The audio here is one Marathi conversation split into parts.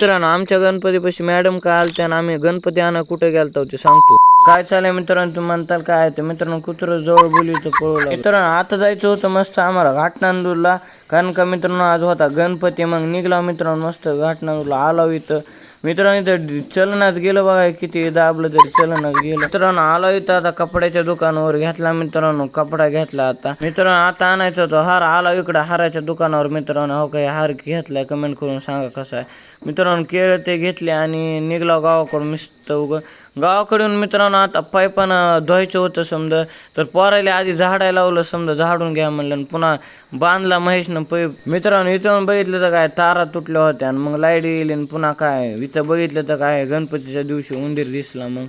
मित्रांनो आमच्या गणपतीपाशी मॅडम काय आलत्या आणि आम्ही गणपती आणा कुठे गेलतो ते सांगतो. काय चालय मित्रांनो, तुम्ही म्हणताल काय ते मित्रांनो, कुत्र जवळ बोलू पळू मित्रांनो. आता जायचं होतं मस्त आम्हाला घाटनांदूरला, कारण का मित्रांनो आज होता गणपती. मग निघला मित्रांनो मस्त घाटनांदूरला आलो. इथं मित्रांनो इथं चलनाच गेलं बघा, किती दाबलं तरी चलनाच गेलं. मित्रांनो आलो इथं आता कपड्याच्या दुकानावर, घेतला मित्रांनो कपडा घेतला. आता मित्रांनो आता आणायचा होता हार, आला इकडं हाराच्या दुकानावर. मित्रांनो हो काही हार घेतलाय कमेंट करून सांगा कसा आहे. मित्रांनो केळं ते घेतले आणि निघला गावाकडून मस्त गावाकडून. मित्रांनो आता पायपानं धुवायचं होतं समजा, तर पोरायला आधी झाडायला लावलं समजा, झाडून घ्या म्हणलं. पुन्हा बांधला महेशनं पैप. मित्रांनो इथं बघितलं तर काय तारा तुटल्या होत्या, आणि मग लाईट गेली. आणि पुन्हा काय इथं बघितलं तर काय गणपतीच्या दिवशी उंदीर दिसला मग.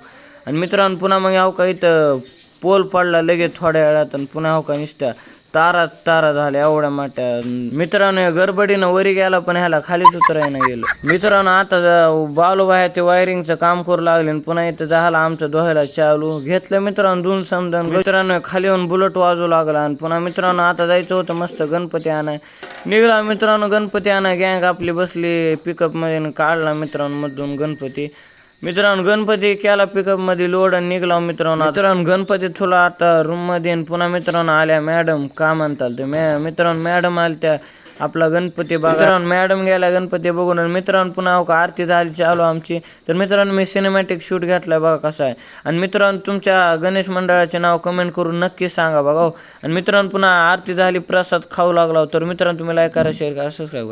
आणि मित्रांनो पुन्हा मग हो का इथं पोल पडला लगेच थोड्या वेळात, आणि पुन्हा हो का निसत्या तारा झाल्या एवढ्या मोठ्या. मित्रांनो गडबडीनं वरी गेला, पण ह्याला खालीच उतरायला गेलं. मित्रांनो आता बालूबाई ते वायरिंगचं काम करू लागले, पुन्हा इथं झाला आमचं धुवायला चालू. घेतलं मित्रांनो दोन समजा. मित्रांनो खाली येऊन बुलट वाजू लागला. आणि पुन्हा मित्रांनो आता जायचं होतं मस्त गणपती आणाय. निघला मित्रांनो गणपती आणाय, गँग आपली बसली पिकअप मध्ये. काढला मित्रांनो मधून गणपती. मित्रांनो गणपती केला पिकअप मध्ये लोड आणि निघला मित्रांनो गणपती थोडा आता रूम मध्ये. पुन्हा मित्रांनो आल्या मॅडम, का म्हणताल ते मित्रांनो मॅडम आल्या त्या आपला गणपती बघा. मित्रांनो मॅडम गेला गणपती बघून. आणि मित्रांनो पुन्हा आरती झाली चालू आमची. तर मित्रांनो मी सिनेमॅटिक शूट घेतलाय बघा कसा आहे. आणि मित्रांनो तुमच्या गणेश मंडळाचे नाव कमेंट करून नक्की सांगा बघा. आणि मित्रांनो पुन्हा आरती झाली, प्रसाद खाऊ लागला. तर मित्रांनो तुम्ही लाईक करा, शेअर करा, सबस्क्राईब करा.